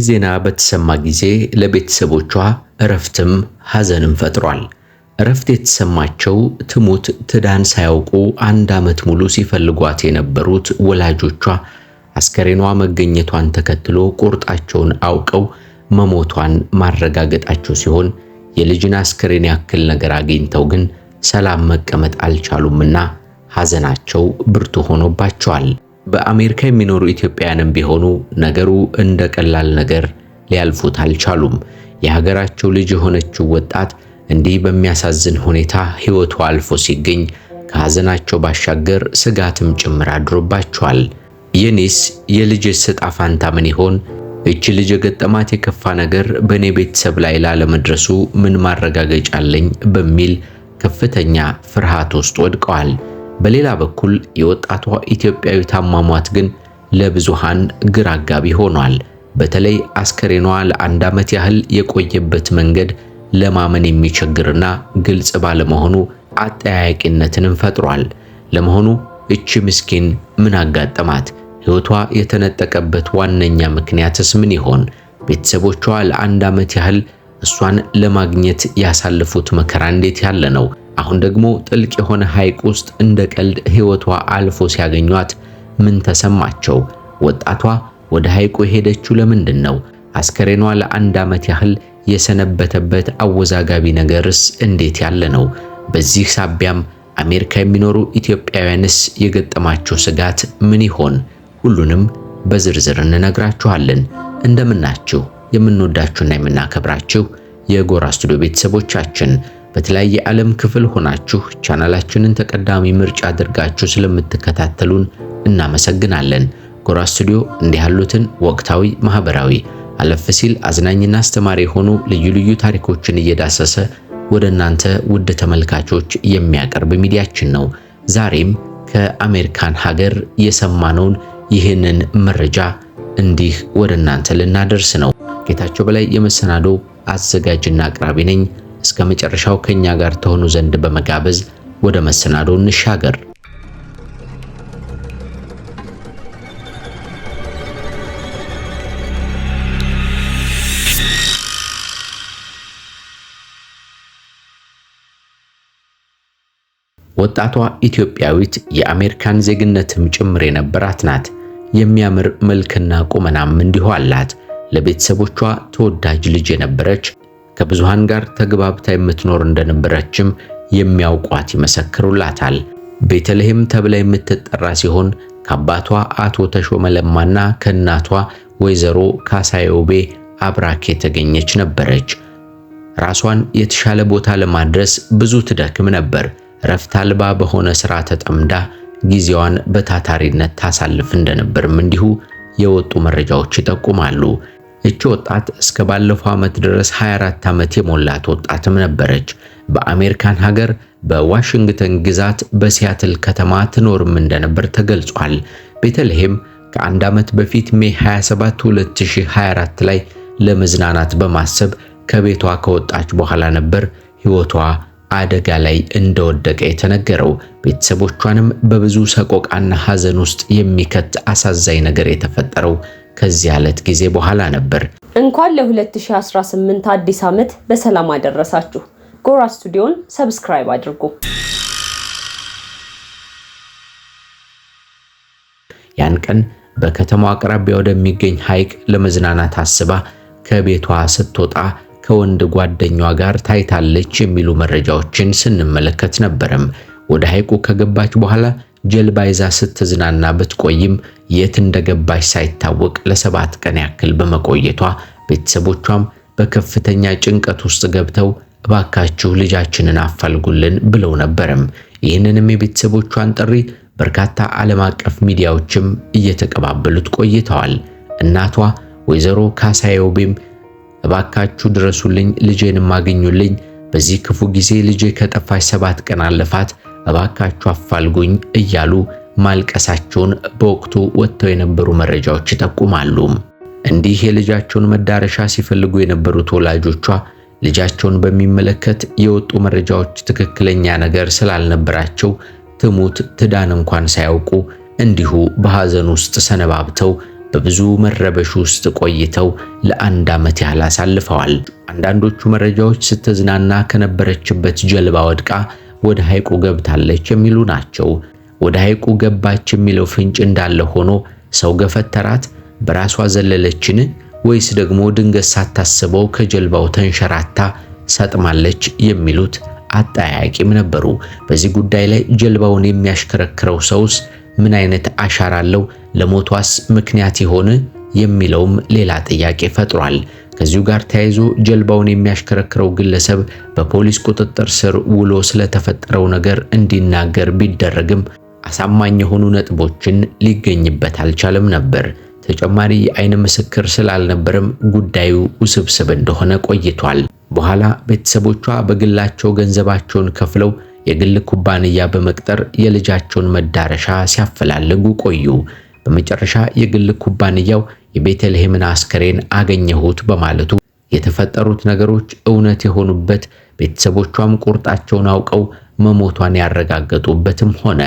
ዜና በተሰማ ጊዜ ለቤተሰቦቿ እረፍትም ሐዘንም ፈጥሯል። እረፍት የተሰማቸው ትሙት ትዳን ሳያውቁ 1 ዓመት ሙሉ ሲፈልጓት የነበሩት ወላጆቿ አስከሬኗ መገኘቷን ተከትሎ ቁርጣቸውን አውቀው መሞቷን ማረጋገጣቸው ሲሆን የልጅን አስከሬን ያክል ነገር አግኝተው ግን ሰላም መቀመጥ አልቻሉምና ሐዘናቸው ብርቱ ሆኖባቸዋል። በአሜሪካ የሚኖሩ ኢትዮጵያውያንም ቢሆኑ ነገሩ እንደ ቀላል ነገር ሊያልፉት አልቻሉም። የሀገራቸው ልጅ የሆነችው ወጣት እንዲህ በሚያሳዝን ሁኔታ ሕይወቷ አልፎ ሲገኝ ከሐዘናቸው ባሻገር ስጋትም ጭምር አድሮባቸዋል። የኔስ የልጅስ ዕጣ ፈንታ ምን ይሆን? እቺ ልጅ የገጠማት የከፋ ነገር በኔ ቤተሰብ ላይ ላለመድረሱ ምን ማረጋገጫ አለኝ በሚል ከፍተኛ ፍርሃት ውስጥ ወድቀዋል። በሌላ በኩል የወጣቷ ኢትዮጵያዊ አሟሟት ግን ለብዙሃን ግራ አጋቢ ሆኗል። በተለይ አስከሬኗ ለ1 ዓመት ያህል የቆየበት መንገድ ለማመን የሚቸግርና ግልጽ ባለመሆኑ አጠያያቂነትንም ፈጥሯል። ለመሆኑ እቺ ምስኪን ምን አጋጠማት? ሕይወቷ የተነጠቀበት ዋነኛ ምክንያትስ ምን ይሆን? ቤተሰቦቿ ለ1 ዓመት ያህል እሷን ለማግኘት ያሳለፉት መከራ እንዴት ያለ ነው? አሁን ደግሞ ጥልቅ የሆነ ሐይቅ ውስጥ እንደ ቀልድ ሕይወቷ አልፎ ሲያገኟት ምን ተሰማቸው? ወጣቷ ወደ ሐይቁ የሄደችው ለምንድን ነው? አስከሬኗ ለ1 ዓመት ያህል የሰነበተበት አወዛጋቢ ነገርስ እንዴት ያለ ነው? በዚህ ሳቢያም አሜሪካ የሚኖሩ ኢትዮጵያውያንስ የገጠማቸው ስጋት ምን ይሆን? ሁሉንም በዝርዝር እንነግራችኋለን። እንደምናችሁ የምንወዳችሁና የምናከብራችሁ የጎራ ስቱዲዮ ቤተሰቦቻችን በተለያየ ዓለም ክፍል ሆናችሁ ቻናላችንን ተቀዳሚ ምርጫ አድርጋችሁ ስለምትከታተሉን እናመሰግናለን። ጎራ ስቱዲዮ እንዲህ ያሉትን ወቅታዊ፣ ማህበራዊ፣ አለፍ ሲል አዝናኝና አስተማሪ የሆኑ ልዩ ልዩ ታሪኮችን እየዳሰሰ ወደ እናንተ ውድ ተመልካቾች የሚያቀርብ ሚዲያችን ነው። ዛሬም ከአሜሪካን ሀገር የሰማነውን ይህንን መረጃ እንዲህ ወደ እናንተ ልናደርስ ነው። ጌታቸው በላይ የመሰናዶ አዘጋጅና አቅራቢ ነኝ። እስከ መጨረሻው ከኛ ጋር ተሆኑ ዘንድ በመጋበዝ ወደ መሰናዶ እንሻገር። ወጣቷ ኢትዮጵያዊት የአሜሪካን ዜግነትም ጭምር የነበራት ናት። የሚያምር መልክና ቁመናም እንዲሁ አላት። ለቤተሰቦቿ ተወዳጅ ልጅ የነበረች ከብዙሃን ጋር ተግባብታ የምትኖር እንደነበረችም የሚያውቋት ይመሰክሩላታል። ቤተልሔም ተብላ የምትጠራ ሲሆን ከአባቷ አቶ ተሾመ ለማና ከእናቷ ወይዘሮ ካሳዮቤ አብራክ የተገኘች ነበረች። ራሷን የተሻለ ቦታ ለማድረስ ብዙ ትደክም ነበር። ረፍት አልባ በሆነ ሥራ ተጠምዳ ጊዜዋን በታታሪነት ታሳልፍ እንደነበርም እንዲሁ የወጡ መረጃዎች ይጠቁማሉ። እቺ ወጣት እስከ ባለፈው ዓመት ድረስ 24 ዓመት የሞላት ወጣትም ነበረች። በአሜሪካን ሀገር በዋሽንግተን ግዛት በሲያትል ከተማ ትኖርም እንደነበር ተገልጿል። ቤተልሔም ከ1 ዓመት በፊት ሜይ 27 2024 ላይ ለመዝናናት በማሰብ ከቤቷ ከወጣች በኋላ ነበር ሕይወቷ አደጋ ላይ እንደወደቀ የተነገረው። ቤተሰቦቿንም በብዙ ሰቆቃና ሐዘን ውስጥ የሚከት አሳዛኝ ነገር የተፈጠረው ከዚህ ዕለት ጊዜ በኋላ ነበር። እንኳን ለ2018 አዲስ ዓመት በሰላም አደረሳችሁ። ጎራ ስቱዲዮን ሰብስክራይብ አድርጉ። ያን ቀን በከተማው አቅራቢያ ወደሚገኝ ሐይቅ ለመዝናናት አስባ ከቤቷ ስትወጣ ከወንድ ጓደኛዋ ጋር ታይታለች የሚሉ መረጃዎችን ስንመለከት ነበርም። ወደ ሐይቁ ከገባች በኋላ ጀልባ ይዛ ስትዝናና ብትቆይም የት እንደገባች ሳይታወቅ ለ7 ቀን ያክል በመቆየቷ ቤተሰቦቿም በከፍተኛ ጭንቀት ውስጥ ገብተው እባካችሁ ልጃችንን አፋልጉልን ብለው ነበርም። ይህንንም የቤተሰቦቿን ጥሪ በርካታ ዓለም አቀፍ ሚዲያዎችም እየተቀባበሉት ቆይተዋል። እናቷ ወይዘሮ ካሳዮቤም እባካችሁ ድረሱልኝ፣ ልጄንም አግኙልኝ፣ በዚህ ክፉ ጊዜ ልጄ ከጠፋች 7 ቀን አለፋት፣ እባካችሁ አፋልጉኝ እያሉ ማልቀሳቸውን በወቅቱ ወጥተው የነበሩ መረጃዎች ይጠቁማሉ። እንዲህ የልጃቸውን መዳረሻ ሲፈልጉ የነበሩት ወላጆቿ ልጃቸውን በሚመለከት የወጡ መረጃዎች ትክክለኛ ነገር ስላልነበራቸው ትሙት ትዳን እንኳን ሳያውቁ እንዲሁ በሐዘን ውስጥ ሰነባብተው በብዙ መረበሽ ውስጥ ቆይተው ለአንድ ዓመት ያህል አሳልፈዋል። አንዳንዶቹ መረጃዎች ስትዝናና ከነበረችበት ጀልባ ወድቃ ወደ ሐይቁ ገብታለች የሚሉ ናቸው። ወደ ሐይቁ ገባች የሚለው ፍንጭ እንዳለ ሆኖ ሰው ገፈተራት፣ በራሷ ዘለለችን ወይስ ደግሞ ድንገት ሳታስበው ከጀልባው ተንሸራታ ሰጥማለች የሚሉት አጠያያቂም ነበሩ። በዚህ ጉዳይ ላይ ጀልባውን የሚያሽከረክረው ሰውስ ምን አይነት አሻራ አለው? ለሞቷስ ምክንያት ይሆን የሚለውም ሌላ ጥያቄ ፈጥሯል። ከዚሁ ጋር ተያይዞ ጀልባውን የሚያሽከረክረው ግለሰብ በፖሊስ ቁጥጥር ስር ውሎ ስለተፈጠረው ነገር እንዲናገር ቢደረግም አሳማኝ የሆኑ ነጥቦችን ሊገኝበት አልቻለም ነበር። ተጨማሪ የአይን ምስክር ስላልነበረም ጉዳዩ ውስብስብ እንደሆነ ቆይቷል። በኋላ ቤተሰቦቿ በግላቸው ገንዘባቸውን ከፍለው የግል ኩባንያ በመቅጠር የልጃቸውን መዳረሻ ሲያፈላልጉ ቆዩ። በመጨረሻ የግል ኩባንያው የቤተልሔምን አስከሬን አገኘሁት በማለቱ የተፈጠሩት ነገሮች እውነት የሆኑበት፣ ቤተሰቦቿም ቁርጣቸውን አውቀው መሞቷን ያረጋገጡበትም ሆነ።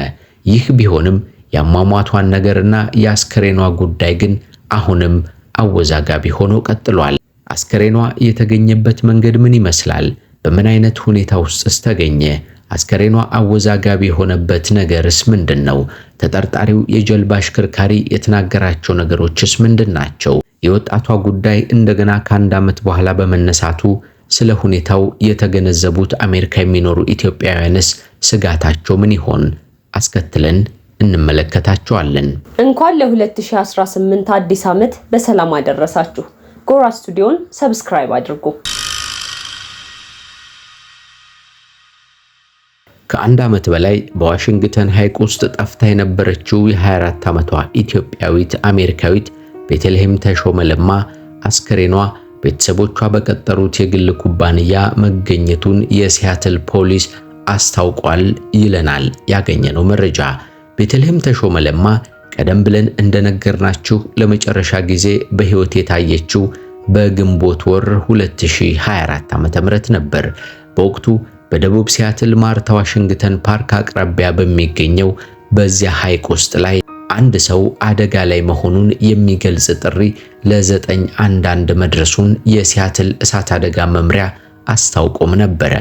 ይህ ቢሆንም ያሟሟቷን ነገርና የአስከሬኗ ጉዳይ ግን አሁንም አወዛጋቢ ሆኖ ቀጥሏል። አስከሬኗ የተገኘበት መንገድ ምን ይመስላል? በምን አይነት ሁኔታ ውስጥስ ተገኘ? አስከሬኗ አወዛጋቢ የሆነበት ነገርስ ምንድነው? ተጠርጣሪው የጀልባ አሽከርካሪ የተናገራቸው ነገሮችስ ምንድናቸው? የወጣቷ ጉዳይ እንደገና ከአንድ ዓመት በኋላ በመነሳቱ ስለ ሁኔታው የተገነዘቡት አሜሪካ የሚኖሩ ኢትዮጵያውያንስ ስጋታቸው ምን ይሆን? አስከትለን እንመለከታቸዋለን። እንኳን ለ2018 አዲስ ዓመት በሰላም አደረሳችሁ። ጎራ ስቱዲዮን ሰብስክራይብ አድርጉ። ከአንድ ዓመት በላይ በዋሽንግተን ሐይቅ ውስጥ ጠፍታ የነበረችው የ24 ዓመቷ ኢትዮጵያዊት አሜሪካዊት ቤተልሔም ተሾመ ለማ አስከሬኗ ቤተሰቦቿ በቀጠሩት የግል ኩባንያ መገኘቱን የሲያትል ፖሊስ አስታውቋል ይለናል ያገኘነው መረጃ። ቤተልሔም ተሾመ ለማ ቀደም ብለን እንደነገርናችሁ ለመጨረሻ ጊዜ በሕይወት የታየችው በግንቦት ወር 2024 ዓ.ም ነበር። በወቅቱ በደቡብ ሲያትል ማርታ ዋሽንግተን ፓርክ አቅራቢያ በሚገኘው በዚያ ሐይቅ ውስጥ ላይ አንድ ሰው አደጋ ላይ መሆኑን የሚገልጽ ጥሪ ለ911 መድረሱን የሲያትል እሳት አደጋ መምሪያ አስታውቆም ነበረ።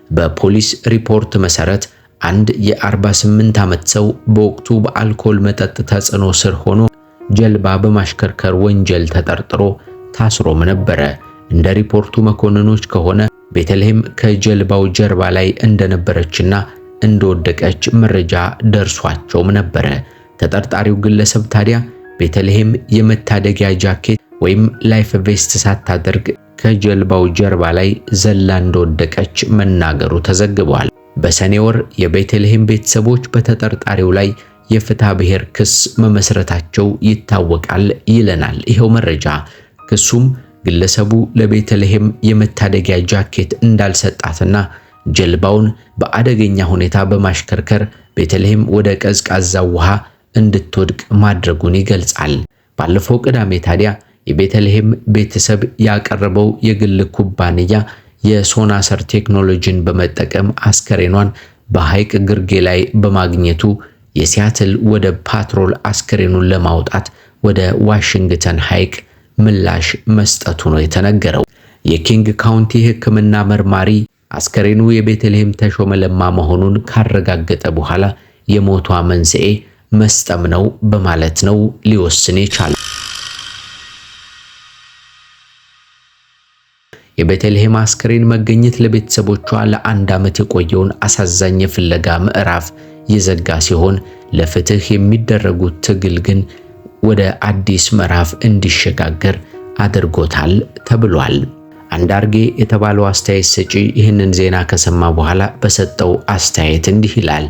በፖሊስ ሪፖርት መሰረት አንድ የ48 ዓመት ሰው በወቅቱ በአልኮል መጠጥ ተጽዕኖ ስር ሆኖ ጀልባ በማሽከርከር ወንጀል ተጠርጥሮ ታስሮም ነበረ። እንደ ሪፖርቱ መኮንኖች ከሆነ ቤተልሔም ከጀልባው ጀርባ ላይ እንደነበረችና እንደወደቀች መረጃ ደርሷቸውም ነበረ። ተጠርጣሪው ግለሰብ ታዲያ ቤተልሔም የመታደጊያ ጃኬት ወይም ላይፍ ቬስት ሳታደርግ ከጀልባው ጀርባ ላይ ዘላ እንደወደቀች መናገሩ ተዘግቧል። በሰኔ ወር የቤተልሔም ቤተሰቦች በተጠርጣሪው ላይ የፍትሐ ብሔር ክስ መመስረታቸው ይታወቃል ይለናል ይሄው መረጃ። ክሱም ግለሰቡ ለቤተልሔም የመታደጊያ ጃኬት እንዳልሰጣትና ጀልባውን በአደገኛ ሁኔታ በማሽከርከር ቤተልሔም ወደ ቀዝቃዛው ውሃ እንድትወድቅ ማድረጉን ይገልጻል። ባለፈው ቅዳሜ ታዲያ የቤተልሔም ቤተሰብ ያቀረበው የግል ኩባንያ የሶናሰር ቴክኖሎጂን በመጠቀም አስከሬኗን በሐይቅ ግርጌ ላይ በማግኘቱ የሲያትል ወደብ ፓትሮል አስከሬኑን ለማውጣት ወደ ዋሽንግተን ሐይቅ ምላሽ መስጠቱ ነው የተነገረው። የኪንግ ካውንቲ ሕክምና መርማሪ አስከሬኑ የቤተልሔም ተሾመ ለማ መሆኑን ካረጋገጠ በኋላ የሞቷ መንስኤ መስጠም ነው በማለት ነው ሊወስን የቻለው። የቤተልሔም አስከሬን መገኘት ለቤተሰቦቿ ለአንድ ዓመት የቆየውን አሳዛኝ የፍለጋ ምዕራፍ የዘጋ ሲሆን ለፍትህ የሚደረጉት ትግል ግን ወደ አዲስ ምዕራፍ እንዲሸጋገር አድርጎታል ተብሏል። አንዳርጌ የተባለው አስተያየት ሰጪ ይህንን ዜና ከሰማ በኋላ በሰጠው አስተያየት እንዲህ ይላል።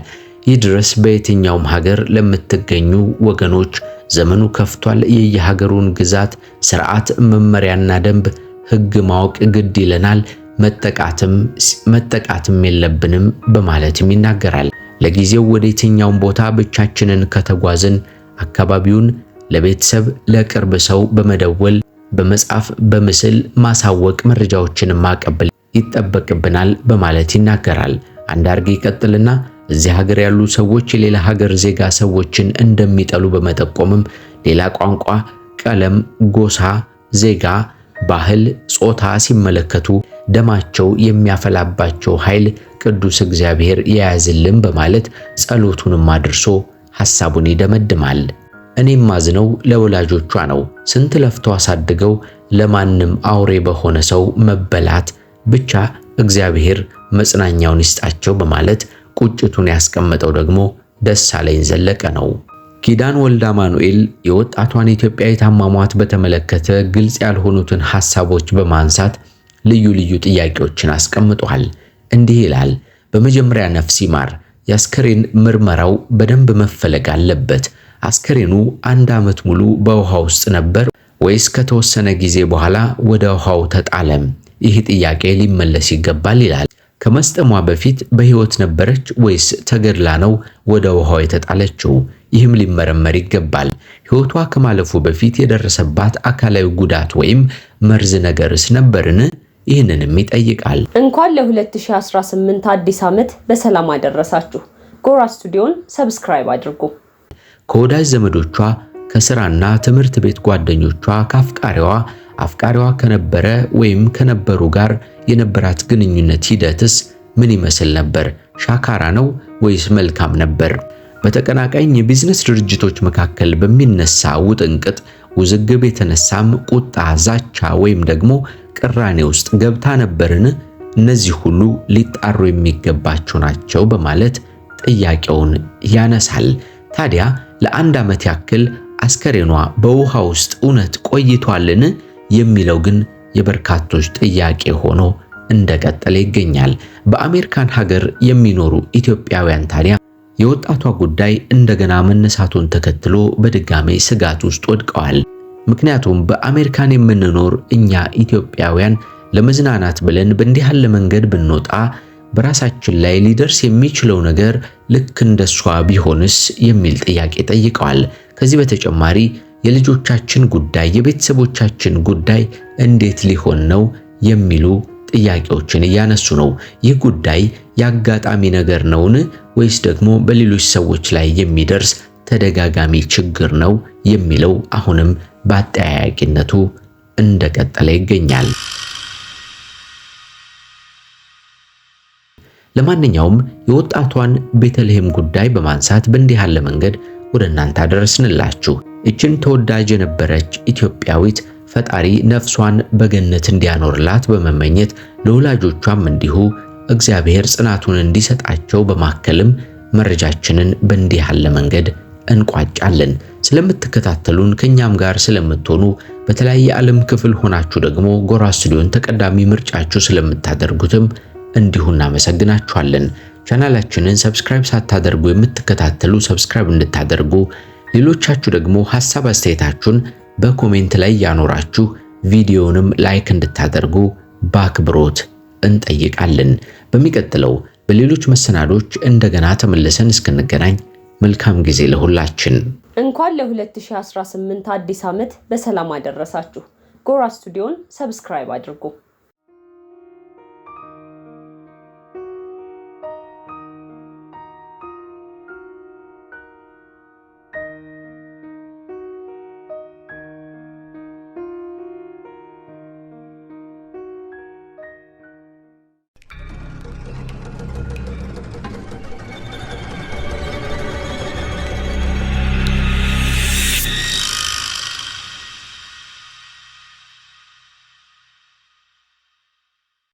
ይህ ድረስ በየትኛውም ሀገር ለምትገኙ ወገኖች ዘመኑ ከፍቷል። የየሀገሩን ግዛት ስርዓት፣ መመሪያና ደንብ ሕግ ማወቅ ግድ ይለናል። መጠቃትም የለብንም በማለትም ይናገራል። ለጊዜው ወደ የትኛውም ቦታ ብቻችንን ከተጓዝን አካባቢውን ለቤተሰብ ለቅርብ ሰው በመደወል በመጻፍ በምስል ማሳወቅ መረጃዎችን ማቀበል ይጠበቅብናል በማለት ይናገራል። አንዳርጌ ይቀጥልና እዚህ ሀገር ያሉ ሰዎች የሌላ ሀገር ዜጋ ሰዎችን እንደሚጠሉ በመጠቆምም ሌላ ቋንቋ፣ ቀለም፣ ጎሳ፣ ዜጋ፣ ባህል፣ ጾታ ሲመለከቱ ደማቸው የሚያፈላባቸው ኃይል ቅዱስ እግዚአብሔር የያዝልን በማለት ጸሎቱንም አድርሶ ሐሳቡን ይደመድማል። እኔም ማዝነው ለወላጆቿ ነው። ስንት ለፍተው አሳድገው ለማንም አውሬ በሆነ ሰው መበላት ብቻ እግዚአብሔር መጽናኛውን ይስጣቸው በማለት ቁጭቱን ያስቀመጠው ደግሞ ደሳለኝ ዘለቀ ነው። ኪዳን ወልደ አማኑኤል የወጣቷን ኢትዮጵያዊት አሟሟት በተመለከተ ግልጽ ያልሆኑትን ሐሳቦች በማንሳት ልዩ ልዩ ጥያቄዎችን አስቀምጧል። እንዲህ ይላል። በመጀመሪያ ነፍስ ይማር። የአስከሬን ምርመራው በደንብ መፈለግ አለበት። አስከሬኑ 1 ዓመት ሙሉ በውሃ ውስጥ ነበር ወይስ ከተወሰነ ጊዜ በኋላ ወደ ውሃው ተጣለም? ይህ ጥያቄ ሊመለስ ይገባል ይላል። ከመስጠሟ በፊት በሕይወት ነበረች ወይስ ተገድላ ነው ወደ ውሃው የተጣለችው? ይህም ሊመረመር ይገባል። ሕይወቷ ከማለፉ በፊት የደረሰባት አካላዊ ጉዳት ወይም መርዝ ነገርስ ነበርን? ይህንንም ይጠይቃል። እንኳን ለ2018 አዲስ ዓመት በሰላም አደረሳችሁ። ጎራ ስቱዲዮን ሰብስክራይብ አድርጉ። ከወዳጅ ዘመዶቿ፣ ከስራና ትምህርት ቤት ጓደኞቿ፣ አፍቃሪዋ ከነበረ ወይም ከነበሩ ጋር የነበራት ግንኙነት ሂደትስ ምን ይመስል ነበር? ሻካራ ነው ወይስ መልካም ነበር? በተቀናቃኝ የቢዝነስ ድርጅቶች መካከል በሚነሳ ውጥንቅጥ ውዝግብ የተነሳም ቁጣ፣ ዛቻ ወይም ደግሞ ቅራኔ ውስጥ ገብታ ነበርን? እነዚህ ሁሉ ሊጣሩ የሚገባቸው ናቸው በማለት ጥያቄውን ያነሳል። ታዲያ ለ1 ዓመት ያክል አስከሬኗ በውሃ ውስጥ እውነት ቆይቷልን የሚለው ግን የበርካቶች ጥያቄ ሆኖ እንደቀጠለ ይገኛል። በአሜሪካን ሀገር የሚኖሩ ኢትዮጵያውያን ታዲያ የወጣቷ ጉዳይ እንደገና መነሳቱን ተከትሎ በድጋሜ ስጋት ውስጥ ወድቀዋል። ምክንያቱም በአሜሪካን የምንኖር እኛ ኢትዮጵያውያን ለመዝናናት ብለን በእንዲህ ያለ መንገድ ብንወጣ በራሳችን ላይ ሊደርስ የሚችለው ነገር ልክ እንደሷ ቢሆንስ የሚል ጥያቄ ጠይቀዋል። ከዚህ በተጨማሪ የልጆቻችን ጉዳይ፣ የቤተሰቦቻችን ጉዳይ እንዴት ሊሆን ነው የሚሉ ጥያቄዎችን እያነሱ ነው። ይህ ጉዳይ ያጋጣሚ ነገር ነውን ወይስ ደግሞ በሌሎች ሰዎች ላይ የሚደርስ ተደጋጋሚ ችግር ነው የሚለው አሁንም በአጠያያቂነቱ እንደቀጠለ ይገኛል። ለማንኛውም የወጣቷን ቤተልሔም ጉዳይ በማንሳት በእንዲህ ያለ መንገድ ወደ እናንተ አደረስንላችሁ። እችን ተወዳጅ የነበረች ኢትዮጵያዊት ፈጣሪ ነፍሷን በገነት እንዲያኖርላት በመመኘት ለወላጆቿም እንዲሁ እግዚአብሔር ጽናቱን እንዲሰጣቸው በማከልም መረጃችንን በእንዲህ ያለ መንገድ እንቋጫለን። ስለምትከታተሉን ከኛም ጋር ስለምትሆኑ በተለያየ ዓለም ክፍል ሆናችሁ ደግሞ ጎራ ስቱዲዮን ተቀዳሚ ምርጫችሁ ስለምታደርጉትም እንዲሁ እናመሰግናችኋለን። ቻናላችንን ሰብስክራይብ ሳታደርጉ የምትከታተሉ ሰብስክራይብ እንድታደርጉ፣ ሌሎቻችሁ ደግሞ ሐሳብ አስተያየታችሁን በኮሜንት ላይ ያኖራችሁ ቪዲዮንም ላይክ እንድታደርጉ በአክብሮት እንጠይቃለን። በሚቀጥለው በሌሎች መሰናዶች እንደገና ተመልሰን እስክንገናኝ መልካም ጊዜ ለሁላችን። እንኳን ለ2018 አዲስ ዓመት በሰላም አደረሳችሁ። ጎራ ስቱዲዮን ሰብስክራይብ አድርጉ።